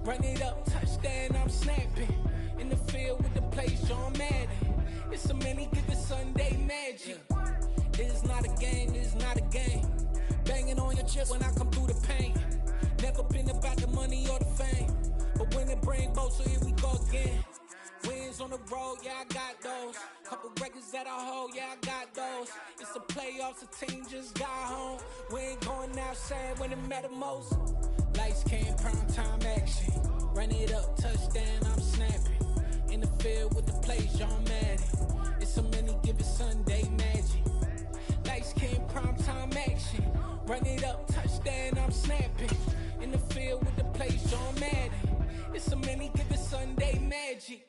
Run it up, touchdown, I'm snapping. In the field with the play, Sean Madden. It's so many, give it Sunday magic. It is not a game, it is not a game. Banging on your chip when I come through the pain. Never been about the money or the fame. But when it bring both, so here we go again. Wins on the road, yeah, I got those. Couple records that I hold, yeah, I got those. It's the playoffs, the team just got home. We ain't going outside when it matter most. Lights came, prime time action. Run it up, touchdown, I'm snapping. In the field with the play, Sean Madden. It's so many, give it Sunday magic. Lights came, prime time action. Run it up, touchdown, I'm snapping. In the field with the play, Sean Madden. It's so many, give it Sunday magic.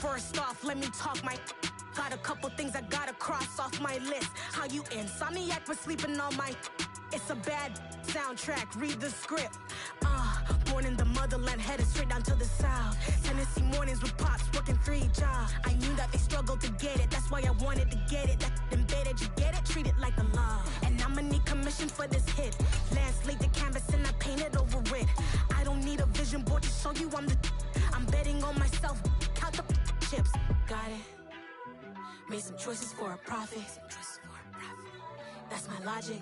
First off, let me talk my... Got a couple things I gotta cross off my list. How you insomniac for sleeping on my... It's a bad soundtrack, read the script. Born in the motherland, headed straight down to the south. Tennessee mornings with pops, working 3 jobs. I knew that they struggled to get it, that's why I wanted to get it. That embedded, you get it, treat it like a law. And I'ma need commission for this hit. Lance laid the canvas and I painted over it. I don't need a vision board to show you I'm betting on myself, count the chips. Got it. Made some choices for a profit. That's my logic.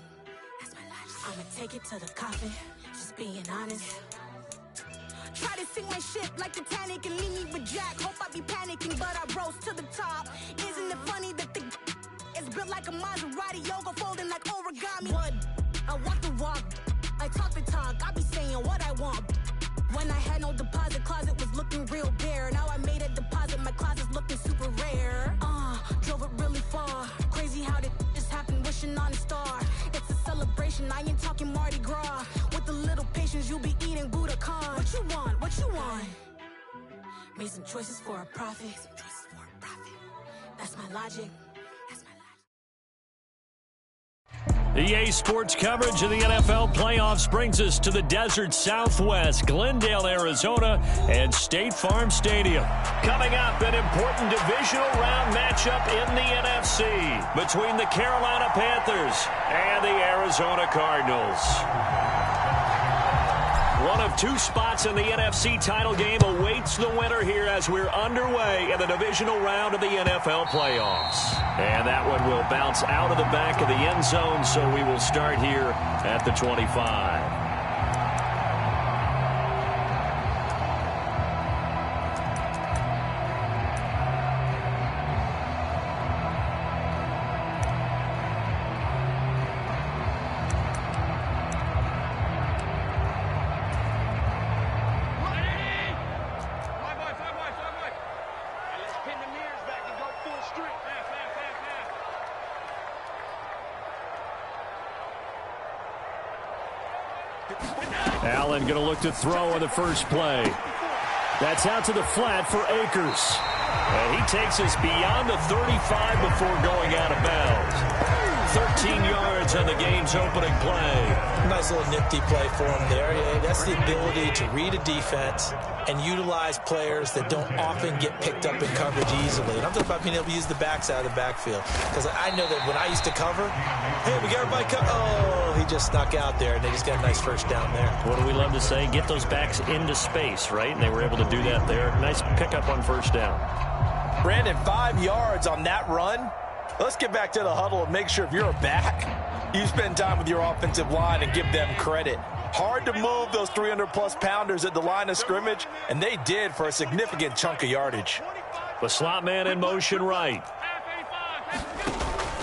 I'ma take it to the coffin, just being honest. Try to sink my ship like Titanic and leave me with Jack. Hope I be panicking, but I rose to the top. Isn't it funny that the is built like a Maserati, yoga folding like origami? What? I walk the walk, I talk the talk, I be saying what I want. When I had no deposit, closet was looking real bare. Now I made a deposit, my closet's looking super rare. Drove it really far. Crazy how did this happen, wishing on a star. It's a celebration, I ain't talking Mardi Gras. With a little patience, you'll be eating Budokan. What you want? What you want? Made some choices for a profit. That's my logic. EA Sports coverage of the NFL playoffs brings us to the desert Southwest, Glendale, Arizona, and State Farm Stadium. Coming up, an important divisional round matchup in the NFC between the Carolina Panthers and the Arizona Cardinals. One of 2 spots in the NFC title game awaits the winner here as we're underway in the divisional round of the NFL playoffs. And that one will bounce out of the back of the end zone, so we will start here at the 25. Allen going to look to throw on the first play. That's out to the flat for Akers. And he takes us beyond the 35 before going out of bounds. 13 yards on the game's opening play. Nice little nifty play for him there. That's the ability to read a defense and utilize players that don't often get picked up in coverage easily. And I'm talking about being able to use the backs out of the backfield. Because I know that when I used to cover, hey, we got everybody covered. Oh, he just snuck out there, and they just got a nice first down there. What do we love to say? Get those backs into space, right? And they were able to do that there. Nice pickup on first down. Brandon, 5 yards on that run. Let's get back to the huddle and make sure if you're a back, you spend time with your offensive line and give them credit. Hard to move those 300-plus pounders at the line of scrimmage, and they did for a significant chunk of yardage. The slot man in motion right.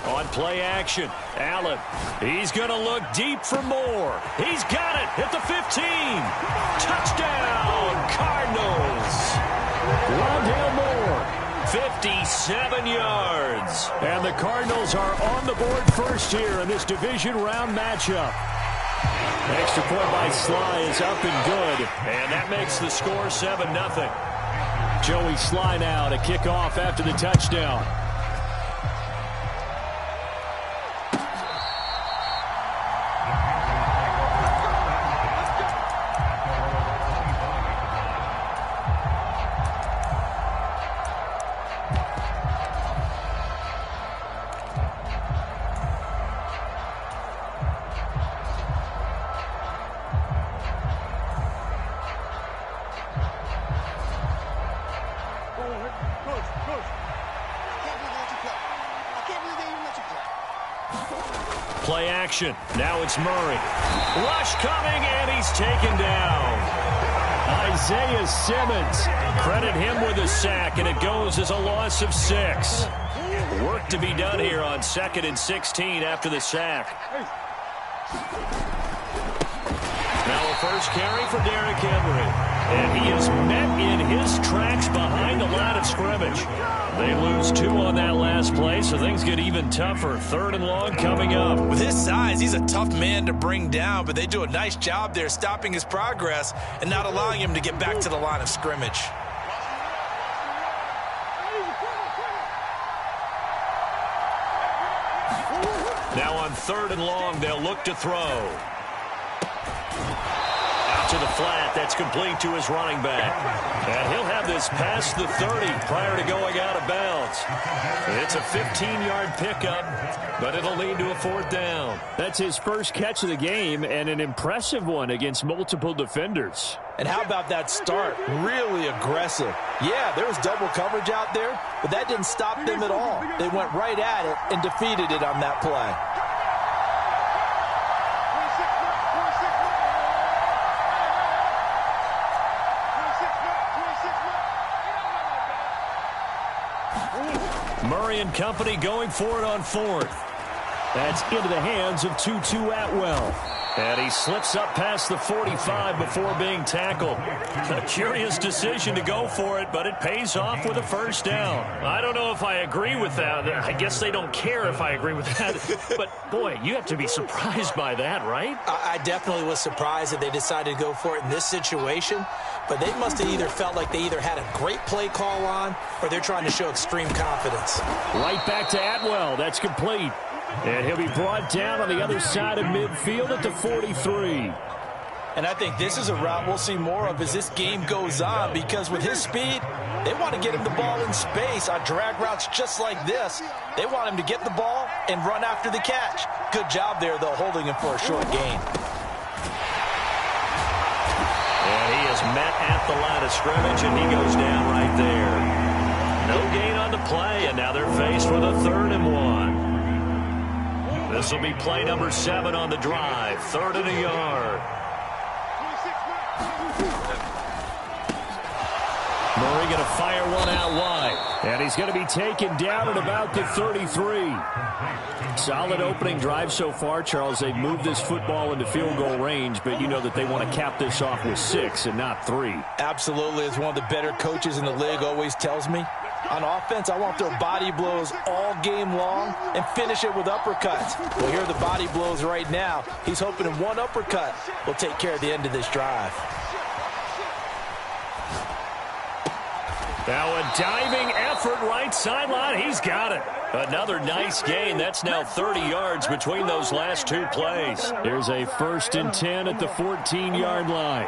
On play action, Allen. He's going to look deep for more. He's got it at the 15. Touchdown, Cardinals. Rondale Moore. 57 yards. And the Cardinals are on the board first here in this division round matchup. Extra point by Sly is up and good. And that makes the score 7-0. Joey Sly now to kick off after the touchdown. Play action. Now it's Murray. Rush coming, and he's taken down. Isaiah Simmons. Credit him with a sack, and it goes as a loss of 6. Work to be done here on 2nd and 16 after the sack. Now a first carry for Derrick Henry. And he is met in his tracks behind the line of scrimmage. They lose 2 on that last play, so things get even tougher. 3rd and long coming up. With his size, he's a tough man to bring down, but they do a nice job there stopping his progress and not allowing him to get back to the line of scrimmage. Now on 3rd and long, they'll look to throw. To the flat, that's complete to his running back. And he'll have this past the 30 prior to going out of bounds. It's a 15-yard pickup, but it'll lead to a 4th down. That's his first catch of the game, and an impressive one against multiple defenders. And how about that start? Really aggressive. Yeah, there was double coverage out there, but that didn't stop them at all. They went right at it and defeated it on that play. Murray and company going for it on 4th. That's into the hands of Tutu Atwell. And he slips up past the 45 before being tackled. A curious decision to go for it, but it pays off with a 1st down. I don't know if I agree with that. I guess they don't care if I agree with that. But, boy, you have to be surprised by that, right? I definitely was surprised that they decided to go for it in this situation. But they must have either felt like they either had a great play call on or they're trying to show extreme confidence. Right back to Atwell. That's complete. And he'll be brought down on the other side of midfield at the 43. And I think this is a route we'll see more of as this game goes on, because with his speed, they want to get him the ball in space on drag routes just like this. They want him to get the ball and run after the catch. Good job there, though, holding him for a short gain. And he is met at the line of scrimmage, and he goes down right there. No gain on the play, and now they're faced with a 3rd and 1. This will be play number 7 on the drive. 3rd and a yard. Murray going to fire one out wide. And he's going to be taken down at about the 33. Solid opening drive so far, Charles. They've moved this football into field goal range, but you know that they want to cap this off with 6 and not 3. Absolutely. As one of the better coaches in the league always tells me, on offense, I want their body blows all game long and finish it with uppercuts. Well, here are the body blows right now. He's hoping in one uppercut will take care of the end of this drive. Now a diving effort right sideline. He's got it. Another nice gain. That's now 30 yards between those last 2 plays. There's a 1st and 10 at the 14-yard line.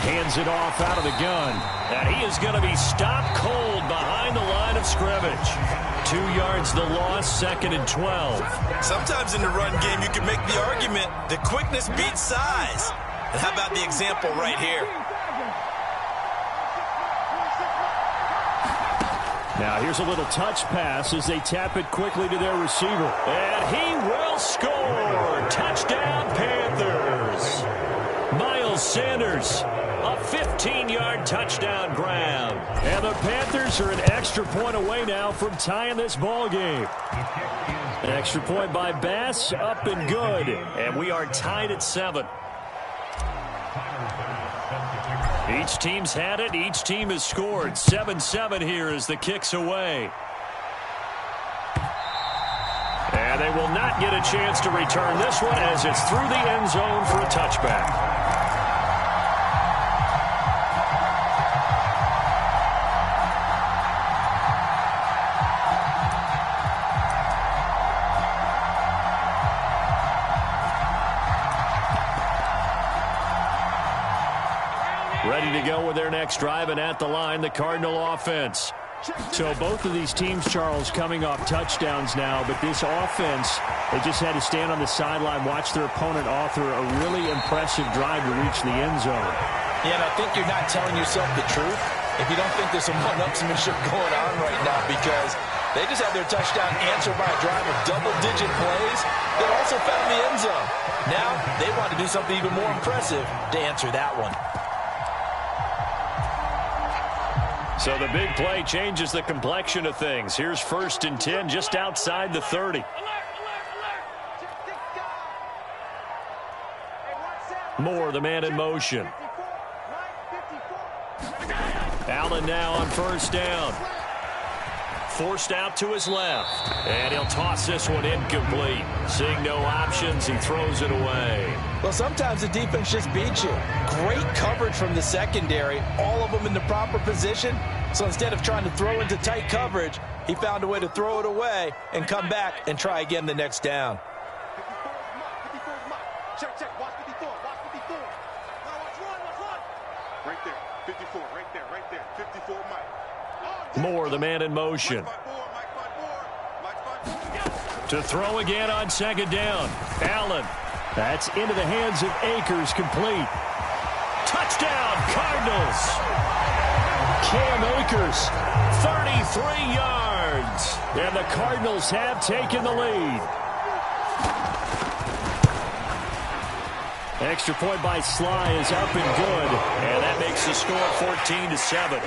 Hands it off out of the gun. And he is going to be stopped cold behind the line of scrimmage. 2 yards the loss, 2nd and 12. Sometimes in the run game, you can make the argument that quickness beats size. And how about the example right here? Now here's a little touch pass as they tap it quickly to their receiver. And he will score. Touchdown, Panthers. Miles Sanders, a 15-yard touchdown grab. And the Panthers are an extra point away now from tying this ball game. An extra point by Bass, up and good. And we are tied at 7. Each team's had it. Each team has scored. 7-7 here as the kick's away. And they will not get a chance to return this one as it's through the end zone for a touchback. Ready to go with their next drive, and at the line, the Cardinal offense. So both of these teams, Charles, coming off touchdowns now, but this offense, they just had to stand on the sideline, watch their opponent author a really impressive drive to reach the end zone. Yeah, and I think you're not telling yourself the truth if you don't think there's some one-upsmanship going on right now, because they just had their touchdown answered by a drive of double-digit plays that also found the end zone. Now they want to do something even more impressive to answer that one. So the big play changes the complexion of things. Here's 1st and 10 just outside the 30. Moore, the man in motion. Allen now on 1st down. Forced out to his left. And he'll toss this one incomplete. Seeing no options, he throws it away. Well, sometimes the defense just beats you. Great coverage from the secondary, all of them in the proper position. So instead of trying to throw into tight coverage, he found a way to throw it away and come back and try again the next down. Check, watch 54, watch 54. Watch one. Right there, 54, right there, 54, Mike. Moore, the man in motion. To throw again on 2nd down. Allen. That's into the hands of Akers, complete. Touchdown, Cardinals. Cam Akers, 33 yards. And the Cardinals have taken the lead. Extra point by Sly is up and good. And that makes the score 14-7.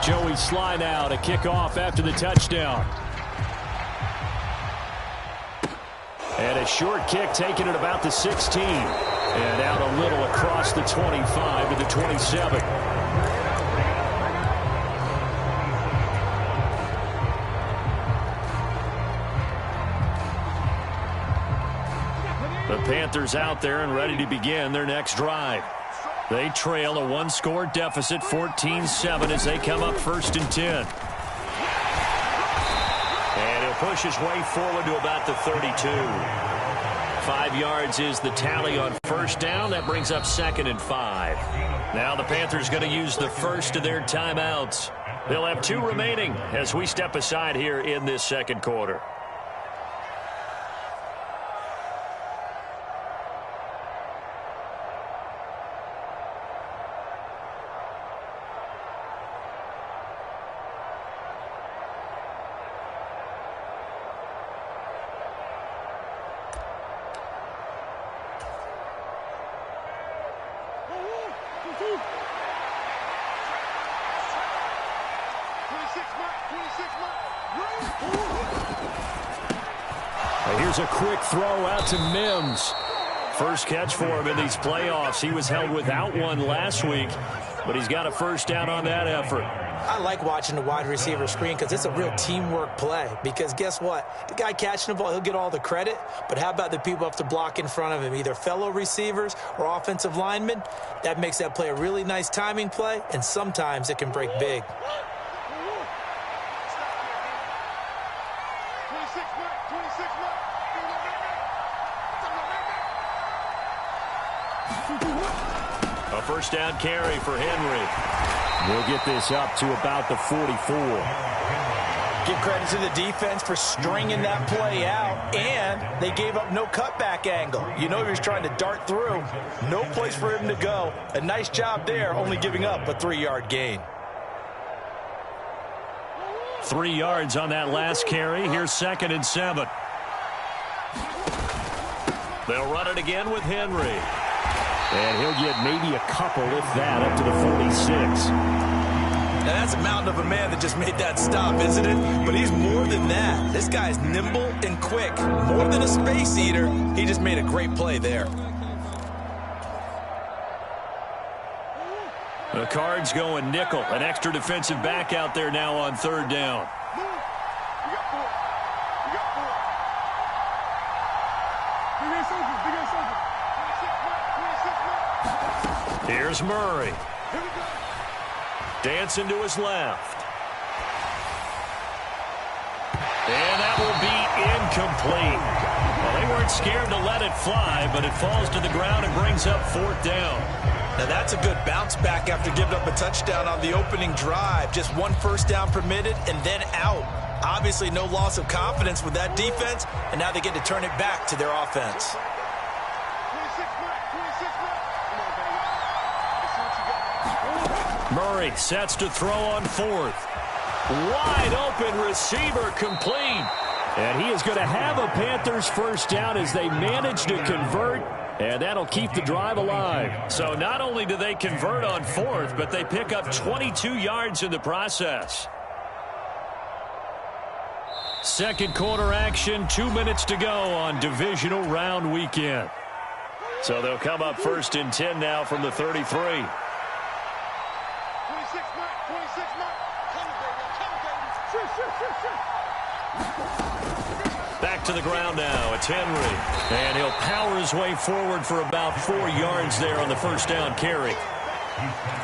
Joey Sly now to kick off after the touchdown. And a short kick taken at about the 16. And out a little across the 25 to the 27. The Panthers out there and ready to begin their next drive. They trail a 1-score deficit, 14-7, as they come up 1st and 10. And he'll push his way forward to about the 32. 5 yards is the tally on 1st down. That brings up 2nd and 5. Now the Panthers going to use the first of their timeouts. They'll have 2 remaining as we step aside here in this 2nd quarter. Here's a quick throw out to Mims. First catch for him in these playoffs. He was held without one last week, but he's got a 1st down on that effort. I like watching the wide receiver screen because it's a real teamwork play. Because guess what? The guy catching the ball, he'll get all the credit. But how about the people up to block in front of him, either fellow receivers or offensive linemen? That makes that play a really nice timing play, and sometimes it can break big. A 1st down carry for Henry. We'll get this up to about the 44. Give credit to the defense for stringing that play out, and they gave up no cutback angle. You know he was trying to dart through. No place for him to go. A nice job there, only giving up a 3-yard gain. 3 yards on that last carry. Here's 2nd and 7. They'll run it again with Henry. And he'll get maybe a couple, if that, up to the 46. Now that's a mountain of a man that just made that stop, isn't it? But he's more than that. This guy's nimble and quick. More than a space eater, he just made a great play there. The Cards going nickel. An extra defensive back out there now on 3rd down. Here's Murray. Dancing to his left. And that will be incomplete. Well, they weren't scared to let it fly, but it falls to the ground and brings up 4th down. Now that's a good bounce back after giving up a touchdown on the opening drive. Just one first down permitted and then out. Obviously no loss of confidence with that defense, and now they get to turn it back to their offense. Murray sets to throw on fourth. Wide open receiver complete. And he is going to have a Panthers first down as they manage to convert. And that'll keep the drive alive. So not only do they convert on fourth, but they pick up 22 yards in the process. Second quarter action, 2 minutes to go on divisional round weekend. So they'll come up first and 10 now from the 33. 26 Mike, 26 Mike. Back to the ground now. It's Henry. And he'll power his way forward for about 4 yards there on the first down carry.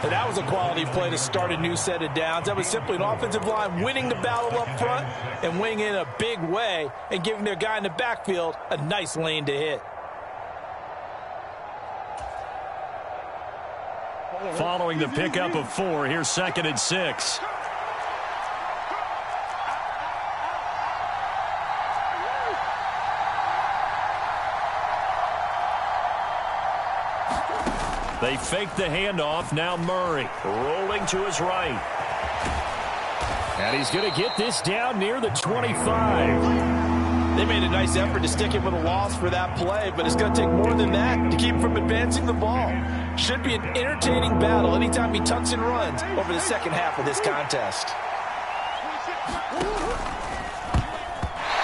And that was a quality play to start a new set of downs. That was simply an offensive line winning the battle up front and winning in a big way and giving their guy in the backfield a nice lane to hit. Following the pickup of 4, here's 2nd and 6. They fake the handoff. Now Murray rolling to his right. And he's going to get this down near the 25. They made a nice effort to stick him with a loss for that play, but it's going to take more than that to keep him from advancing the ball. Should be an entertaining battle anytime he tucks and runs over the second half of this contest.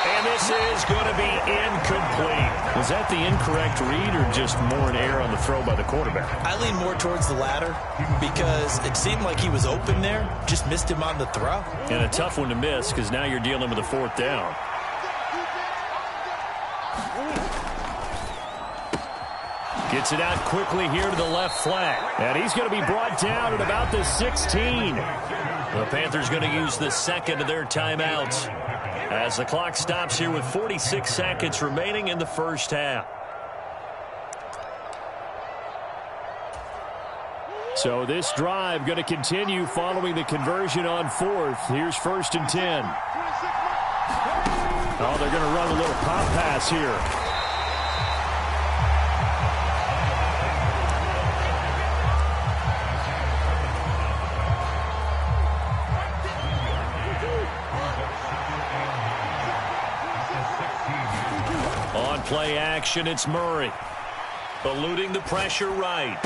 And this is going to be incomplete. Was that the incorrect read or just more an error on the throw by the quarterback? I lean more towards the latter because it seemed like he was open there, just missed him on the throw. And a tough one to miss because now you're dealing with a 4th down. Gets it out quickly here to the left flat. And he's going to be brought down at about the 16. The Panthers going to use the second of their timeouts as the clock stops here with 46 seconds remaining in the first half. So this drive going to continue following the conversion on 4th. Here's 1st and 10. Oh, they're going to run a little pop pass here. On play action, it's Murray. Eluding the pressure right.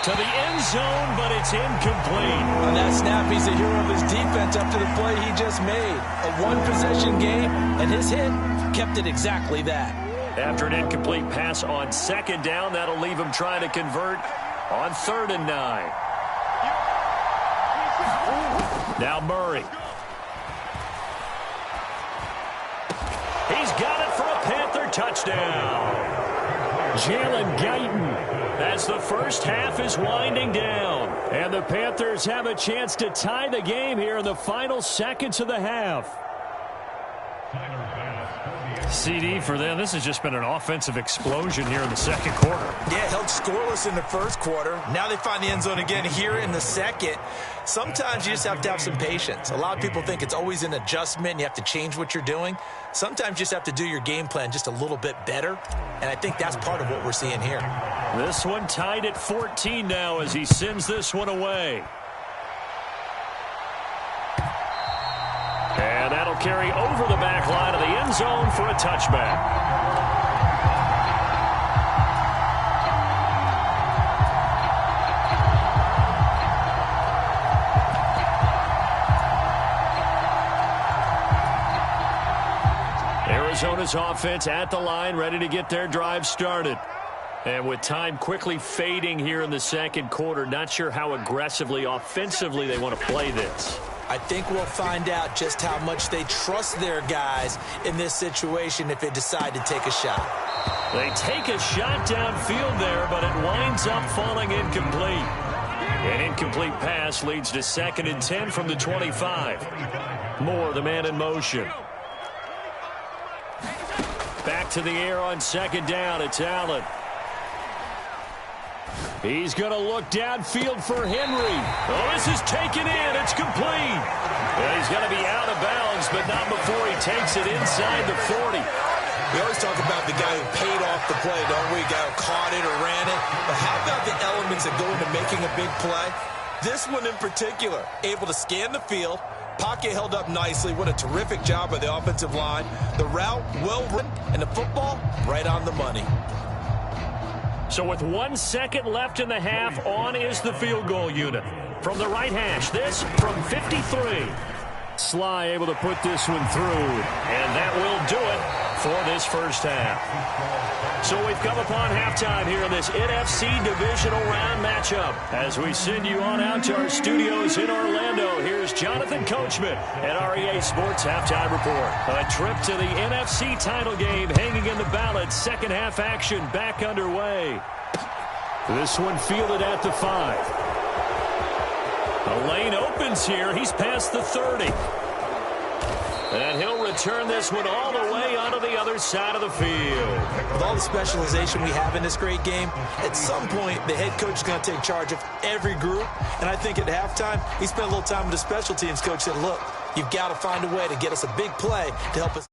To the end zone, but it's incomplete. On that snap, he's a hero of his defense up to the play he just made. A one-possession game, and his hit kept it exactly that. After an incomplete pass on 2nd down, that'll leave him trying to convert on 3rd and 9. Now Murray. He's got it for a Panther touchdown. Jalen Guyton as the first half is winding down. And the Panthers have a chance to tie the game here in the final seconds of the half. CD for them. This has just been an offensive explosion here in the second quarter. Yeah, held scoreless in the first quarter. Now they find the end zone again here in the second. Sometimes you just have to have some patience. A lot of people think it's always an adjustment and you have to change what you're doing. Sometimes you just have to do your game plan just a little bit better, and I think that's part of what we're seeing here. This one tied at 14 now as he sends this one away. And that'll carry over the back line of the end zone for a touchback. Arizona's offense at the line, ready to get their drive started. And with time quickly fading here in the second quarter, not sure how aggressively, offensively they want to play this. I think we'll find out just how much they trust their guys in this situation if they decide to take a shot. They take a shot downfield there, but it winds up falling incomplete. An incomplete pass leads to 2nd and 10 from the 25. Moore, the man in motion. Back to the air on 2nd down. It's Allen. He's going to look downfield for Henry. Oh, this is taken in. It's complete. Well, he's going to be out of bounds, but not before he takes it inside the 40. We always talk about the guy who paid off the play, don't we? The guy who caught it or ran it. But how about the elements that go into making a big play? This one in particular, able to scan the field, pocket held up nicely. What a terrific job by the offensive line. The route, well run, and the football, right on the money. So with 1 second left in the half, on is the field goal unit. From the right hash, this from 53. Sly able to put this one through, and that will do it for this first half. So we've come upon halftime here in this NFC Divisional Round matchup. As we send you on out to our studios in Orlando, here's Jonathan Coachman at REA Sports Halftime Report. A trip to the NFC title game hanging in the balance. Second half action back underway. This one fielded at the 5. A lane opens here. He's past the 30. And he'll return this one all the way onto the other side of the field. With all the specialization we have in this great game, at some point the head coach is going to take charge of every group. And I think at halftime, he spent a little time with the special teams coach and said, look, you've got to find a way to get us a big play to help us.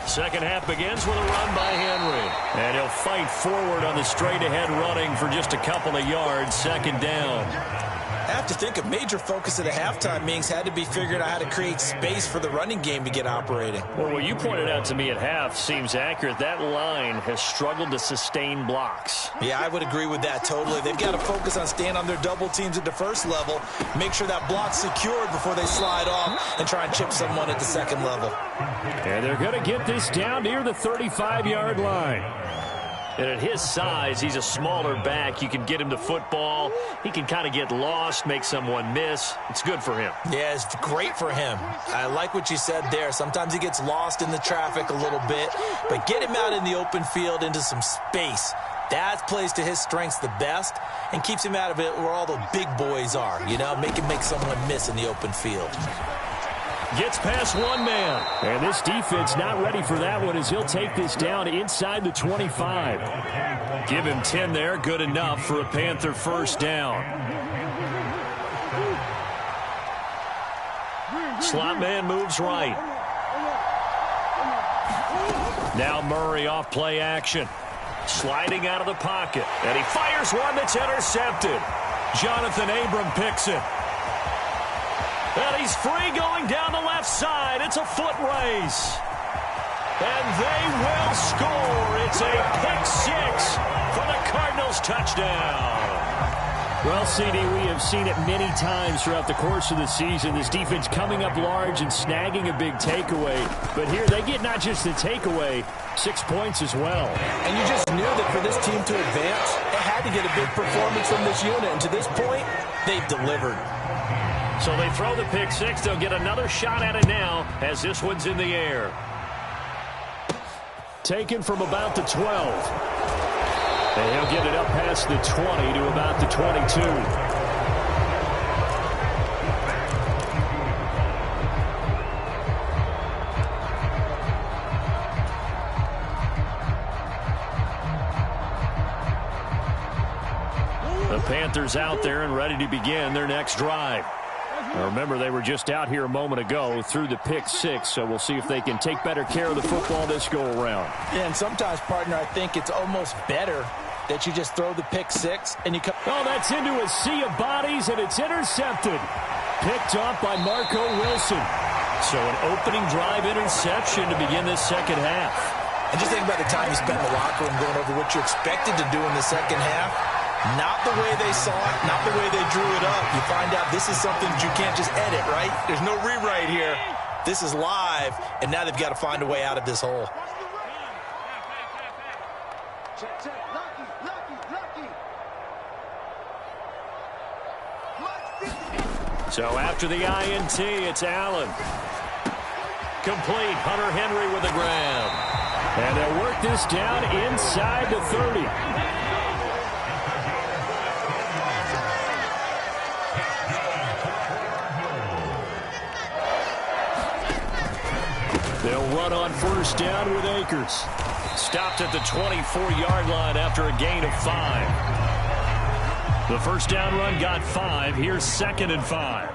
Second half begins with a run by Henry. And he'll fight forward on the straight-ahead running for just a couple of yards. Second down. I have to think a major focus of the halftime meetings had to be figuring out how to create space for the running game to get operating. Well, what you pointed out to me at half seems accurate. That line has struggled to sustain blocks. Yeah, I would agree with that totally. They've got to focus on staying on their double teams at the first level, make sure that block's secured before they slide off and try and chip someone at the second level. And they're going to get this down near the 35-yard line. And at his size, he's a smaller back. You can get him the football. He can kind of get lost, make someone miss. It's good for him. Yeah, it's great for him. I like what you said there. Sometimes he gets lost in the traffic a little bit. But get him out in the open field into some space. That plays to his strengths the best and keeps him out of it where all the big boys are. You know, make him make someone miss in the open field. Gets past one man. And this defense not ready for that one as he'll take this down inside the 25. Give him 10 there. Good enough for a Panther first down. Slot man moves right. Now Murray off play action. Sliding out of the pocket. And he fires one that's intercepted. Jonathan Abram picks it. And he's free going down the left side. It's a foot race. And they will score. It's a pick six for the Cardinals touchdown. Well, CD, we have seen it many times throughout the course of the season. This defense coming up large and snagging a big takeaway. But here they get not just the takeaway, 6 points as well. And you just knew that for this team to advance, it had to get a big performance from this unit. And to this point, they've delivered. So they throw the pick six. They'll get another shot at it now as this one's in the air. Taken from about the 12. And he'll get it up past the 20 to about the 22. The Panthers out there and ready to begin their next drive. Now remember, they were just out here a moment ago through the pick six, so we'll see if they can take better care of the football this go-around. Yeah, and sometimes, partner, I think it's almost better that you just throw the pick six and you come. Oh, that's into a sea of bodies, and it's intercepted. Picked off by Marco Wilson. So an opening drive interception to begin this second half. And just think about the time you spent in the locker room going over what you expected to do in the second half. Not the way they saw it, not the way they drew it up. You find out this is something that you can't just edit, right? There's no rewrite here. This is live, and now they've got to find a way out of this hole. So after the INT, it's Allen. Complete. Hunter Henry with a grab. And they'll work this down inside the 30. They'll run on first down with Akers. Stopped at the 24-yard line after a gain of 5. The first down run got 5. Here's 2nd and 5.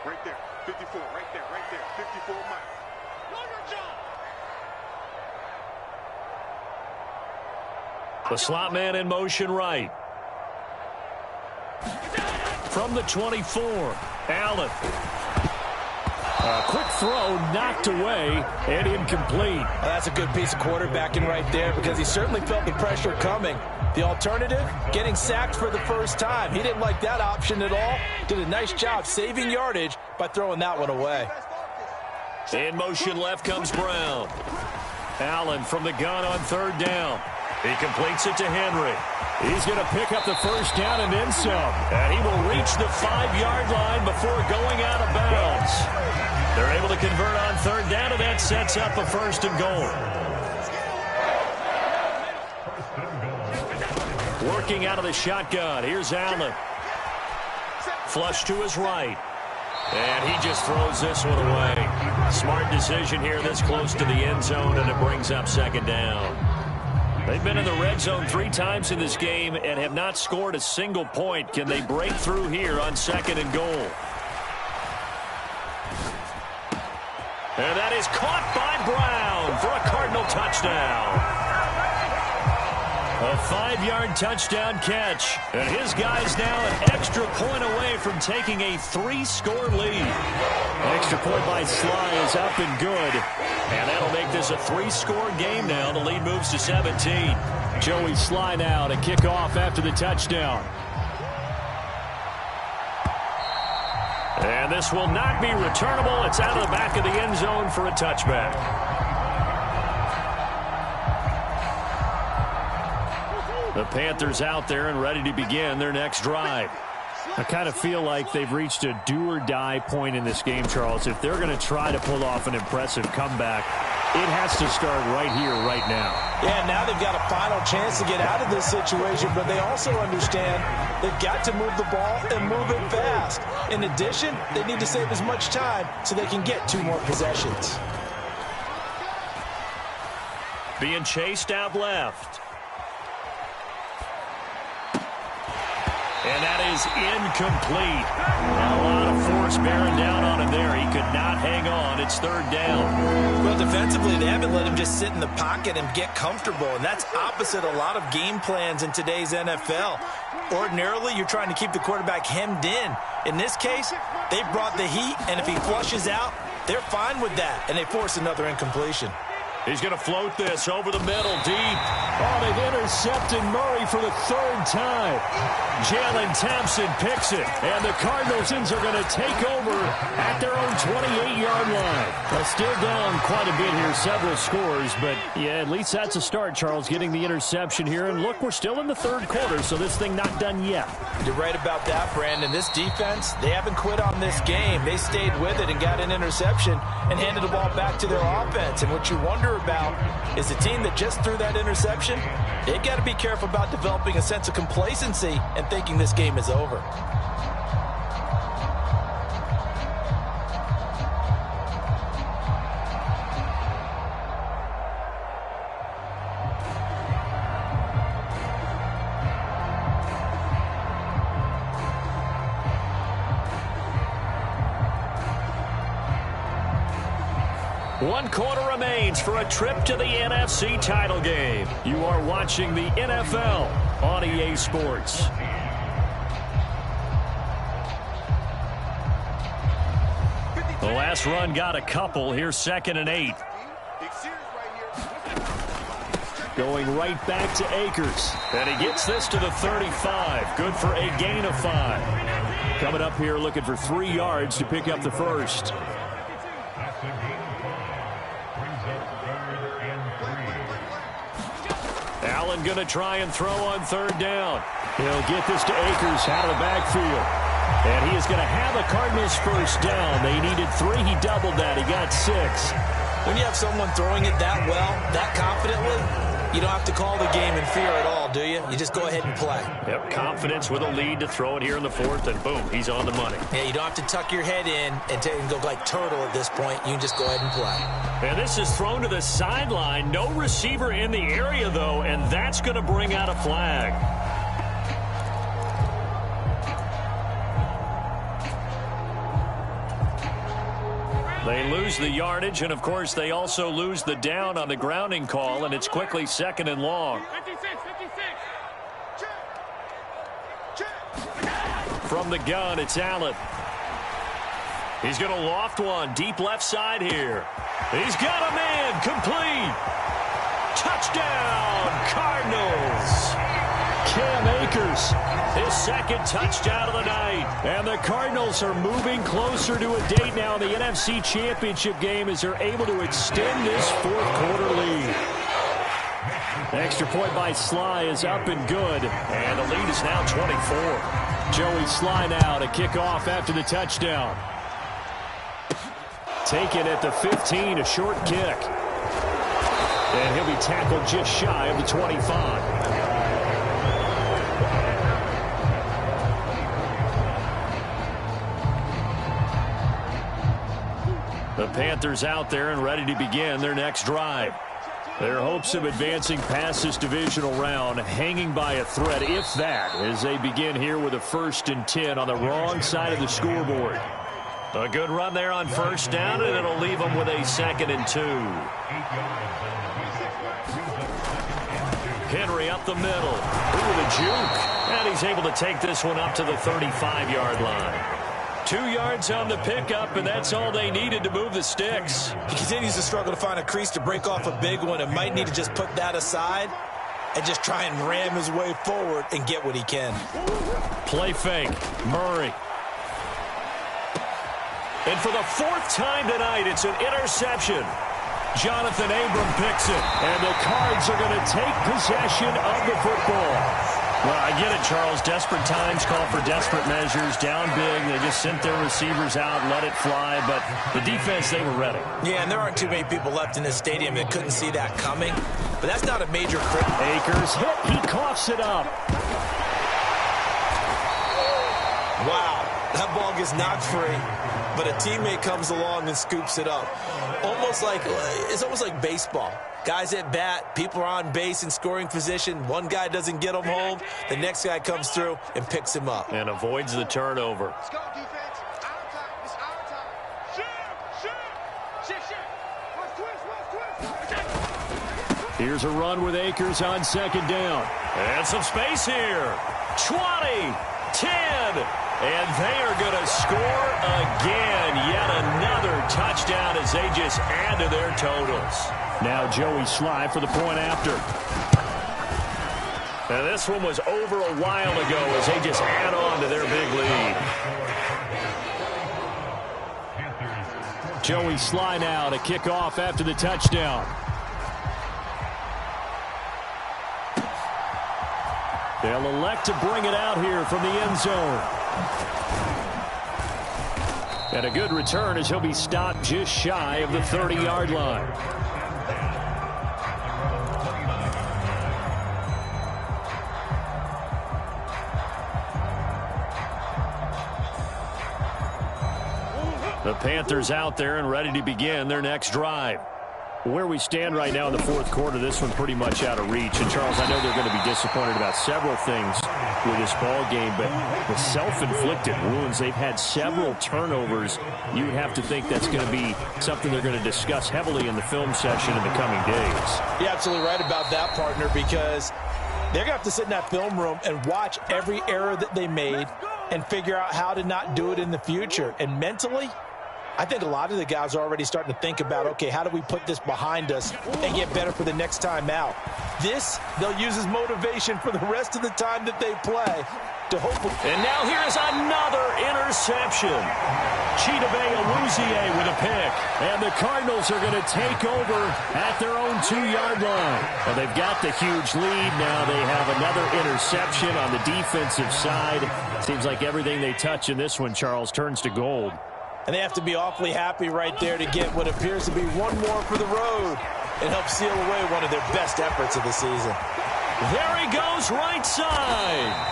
Right there, 54, right there, 54 Mike. The slot man in motion right. From the 24, Allen. A quick throw knocked away and incomplete. Well, that's a good piece of quarterbacking right there because he certainly felt the pressure coming. The alternative, getting sacked for the first time. He didn't like that option at all. Did a nice job saving yardage by throwing that one away. In motion left comes Brown. Allen from the gun on 3rd down. He completes it to Henry. He's going to pick up the first down and then some. And he will reach the 5-yard line before going out of bounds. They're able to convert on 3rd down, and that sets up a 1st and goal. Working out of the shotgun. Here's Allen. Flush to his right. And he just throws this one away. Smart decision here this close to the end zone, and it brings up 2nd down. They've been in the red zone 3 times in this game and have not scored a single point. Can they break through here on 2nd and goal? And that is caught by Brown for a Cardinal touchdown. A 5-yard touchdown catch. And his guy's now an extra point away from taking a 3-score lead. Extra point by Sly is up and good. And that'll make this a 3-score game now. The lead moves to 17. Joey Sly now to kick off after the touchdown. And this will not be returnable. It's out of the back of the end zone for a touchback. The Panthers out there and ready to begin their next drive. I kind of feel like they've reached a do-or-die point in this game, Charles. If they're going to try to pull off an impressive comeback, it has to start right here, right now. Yeah, now they've got a final chance to get out of this situation, but they also understand they've got to move the ball and move it fast. In addition, they need to save as much time so they can get 2 more possessions. Being chased out left. And that is incomplete. A lot of force bearing down on him there. He could not hang on. It's 3rd down. Well, defensively, they haven't let him just sit in the pocket and get comfortable, and that's opposite a lot of game plans in today's NFL. Ordinarily, you're trying to keep the quarterback hemmed in. In this case, they brought the heat, and if he flushes out, they're fine with that, and they force another incompletion. He's going to float this over the middle, deep. Oh, they've intercepted Murray for the 3rd time. Jalen Thompson picks it, and the Cardinals are going to take over at their own 28-yard line. Well, still down quite a bit here, several scores, but yeah, at least that's a start, Charles, getting the interception here. And look, we're still in the 3rd quarter, so this thing not done yet. You're right about that, Brandon. This defense, they haven't quit on this game. They stayed with it and got an interception and handed the ball back to their offense. And what you wonder about is the team that just threw that interception, they've got to be careful about developing a sense of complacency and thinking this game is over. One quarter remains for a trip to the NFC title game. You are watching the NFL on EA Sports. The last run got a couple. Here's 2nd and 8. Going right back to Akers. And he gets this to the 35. Good for a gain of 5. Coming up here looking for 3 yards to pick up the first. Allen going to try and throw on 3rd down. He'll get this to Akers out of the backfield. And he is going to have a Cardinals first down. They needed 3. He doubled that. He got 6. When you have someone throwing it that well, that confidently, You don't have to call the game in fear at all, do you? You just go ahead and play. Yep, confidence with a lead to throw it here in the fourth, and boom, he's on the money. Yeah, you don't have to tuck your head in and go like turtle at this point. You can just go ahead and play. And this is thrown to the sideline. No receiver in the area, though, and that's going to bring out a flag. They lose the yardage, and, of course, they also lose the down on the grounding call, and it's quickly 2nd and long. 56. From the gun, it's Allen. He's going to loft one, deep left side here. He's got a man, complete. Touchdown, Cardinals. Cam Akers, his 2nd touchdown of the night. And the Cardinals are moving closer to a date now in the NFC Championship game as they're able to extend this 4th quarter lead. The extra point by Sly is up and good. And the lead is now 24. Joey Sly now to kick off after the touchdown. Taken at the 15, a short kick. And he'll be tackled just shy of the 25. The Panthers out there and ready to begin their next drive. Their hopes of advancing past this divisional round hanging by a thread, if that, as they begin here with a 1st and 10 on the wrong side of the scoreboard. A good run there on 1st down, and it'll leave them with a 2nd and 2. Henry up the middle. Ooh, the juke. And he's able to take this one up to the 35-yard line. 2 yards on the pickup, and that's all they needed to move the sticks. He continues to struggle to find a crease to break off a big one and might need to just put that aside and just try and ram his way forward and get what he can. Play fake. Murray. And for the 4th time tonight, it's an interception. Jonathan Abram picks it, and the Cards are going to take possession of the football. Well, I get it, Charles. Desperate times call for desperate measures. Down big. They just sent their receivers out and let it fly. But the defense, they were ready. Yeah, and there aren't too many people left in this stadium that couldn't see that coming. But that's not a major crit. Akers hit. He coughs it up. Wow. That ball gets knocked free. But a teammate comes along and scoops it up. It's almost like baseball. Guys at bat, people are on base in scoring position. One guy doesn't get him home. The next guy comes through and picks him up. And avoids the turnover. Let's go, defense. Our time. It's our time. Shift. Let's twist. Here's a run with Akers on 2nd down. And some space here. 20, 10. And they are going to score again. Yet another touchdown as they just add to their totals. Now Joey Sly for the point after. And this one was over a while ago as they just add on to their big lead. Joey Sly now to kick off after the touchdown. They'll elect to bring it out here from the end zone. And a good return as he'll be stopped just shy of the 30-yard line. The Panthers out there and ready to begin their next drive. Where we stand right now in the 4th quarter, this one pretty much out of reach. And, Charles, I know they're going to be disappointed about several things with this ball game, but the self-inflicted wounds, they've had several turnovers. You would have to think that's going to be something they're going to discuss heavily in the film session in the coming days. You're absolutely right about that, partner, because they're going to have to sit in that film room and watch every error that they made and figure out how to not do it in the future. And mentally, I think a lot of the guys are already starting to think about, okay, how do we put this behind us and get better for the next time out? This, they'll use as motivation for the rest of the time that they play to hopefully. And now here's another interception. Chidobe Awuzie with a pick. And the Cardinals are going to take over at their own 2-yard line. Well, they've got the huge lead. Now they have another interception on the defensive side. Seems like everything they touch in this one, Charles, turns to gold. And they have to be awfully happy right there to get what appears to be one more for the road. and help seal away one of their best efforts of the season. There he goes, right side.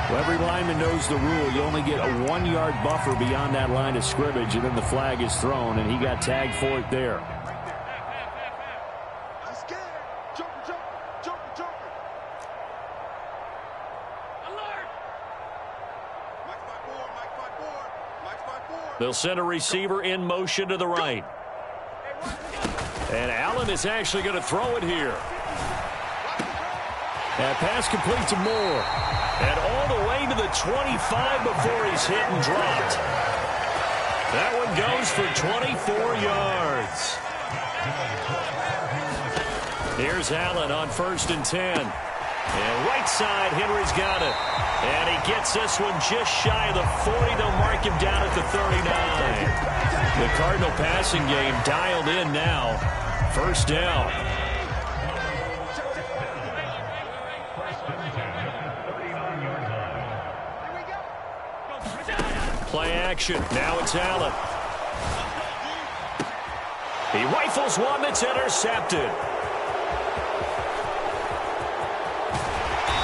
Well, every lineman knows the rule. You only get a 1-yard buffer beyond that line of scrimmage, and then the flag is thrown, and he got tagged for it there. I'm scared. Joker. Alert! Mike 5-4. They'll send a receiver in motion to the right. And Allen is actually going to throw it here. That pass complete to Moore. And all the way to the 25 before he's hit and dropped. That one goes for 24 yards. Here's Allen on 1st and 10. And right side, Henry's got it. And he gets this one just shy of the 40. They'll mark him down at the 39. The Cardinal passing game dialed in now. 1st down. Play action. Now it's Allen. He rifles one that's intercepted.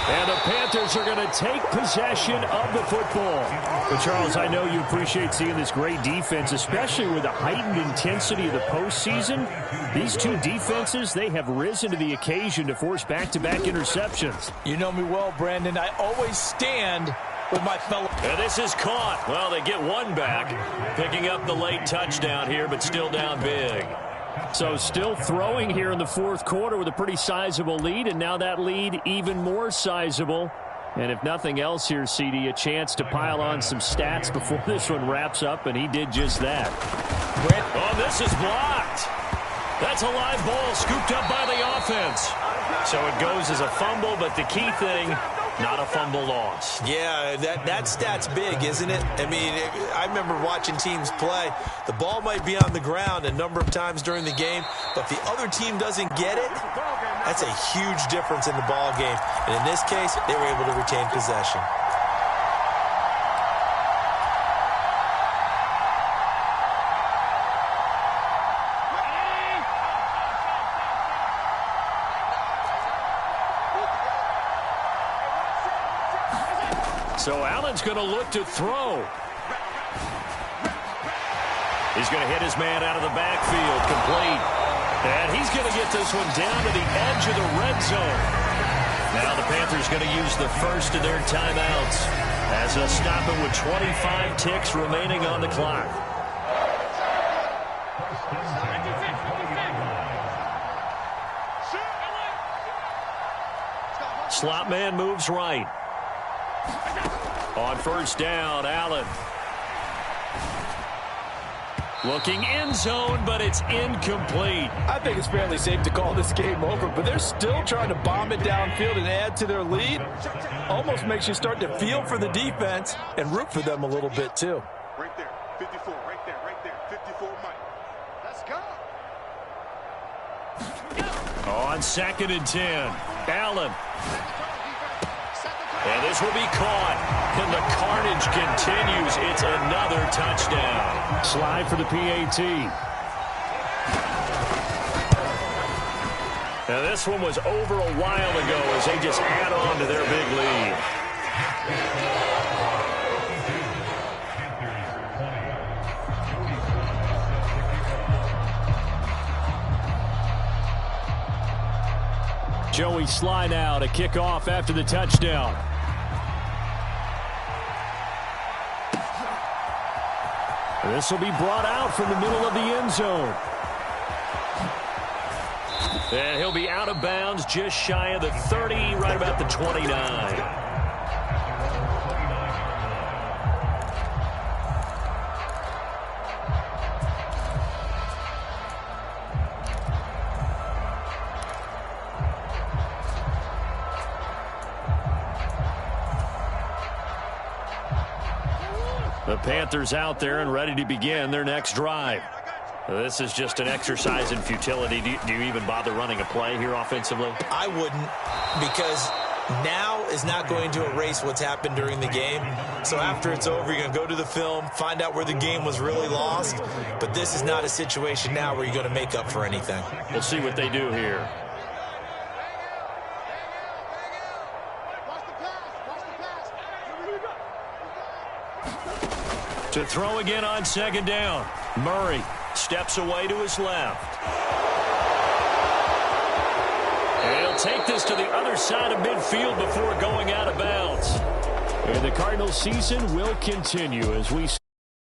And the Panthers are going to take possession of the football. But, Charles, I know you appreciate seeing this great defense, especially with the heightened intensity of the postseason. These two defenses, they have risen to the occasion to force back-to-back interceptions. You know me well, Brandon. I always stand with my fellow. And this is caught. Well, they get one back, picking up the late touchdown here, but still down big. So still throwing here in the 4th quarter with a pretty sizable lead, and now that lead even more sizable. And if nothing else here, CD, a chance to pile on some stats before this one wraps up, and he did just that. Oh, this is blocked. That's a live ball scooped up by the offense. So it goes as a fumble, but the key thing, not a fumble loss. Yeah, that stat's big, isn't it? I mean, I remember watching teams play. The ball might be on the ground a number of times during the game, but if the other team doesn't get it, that's a huge difference in the ball game. And in this case, they were able to retain possession. So Allen's going to look to throw. He's going to hit his man out of the backfield, complete. And he's going to get this one down to the edge of the red zone. Now the Panthers going to use the first of their timeouts as they'll stop it with 25 ticks remaining on the clock. Slot man moves right. On 1st down, Allen. Looking end zone, but it's incomplete. I think it's fairly safe to call this game over, but they're still trying to bomb it downfield and add to their lead. Almost makes you start to feel for the defense and root for them a little bit, too. Right there, 54, right there, 54, Mike. Let's go. On 2nd and 10, Allen. And this will be caught. And the carnage continues. It's another touchdown. Slide for the PAT. Now this one was over a while ago as they just add on to their big lead. Joey slide out, a kickoff after the touchdown. This will be brought out from the middle of the end zone. And he'll be out of bounds just shy of the 30, right about the 29. The Panthers out there and ready to begin their next drive. This is just an exercise in futility. Do you even bother running a play here offensively? I wouldn't, because now is not going to erase what's happened during the game. So after it's over, you're going to go to the film, find out where the game was really lost. But this is not a situation now where you're going to make up for anything. We'll see what they do here. To throw again on second down. Murray steps away to his left. And he'll take this to the other side of midfield before going out of bounds. And the Cardinals season will continue as we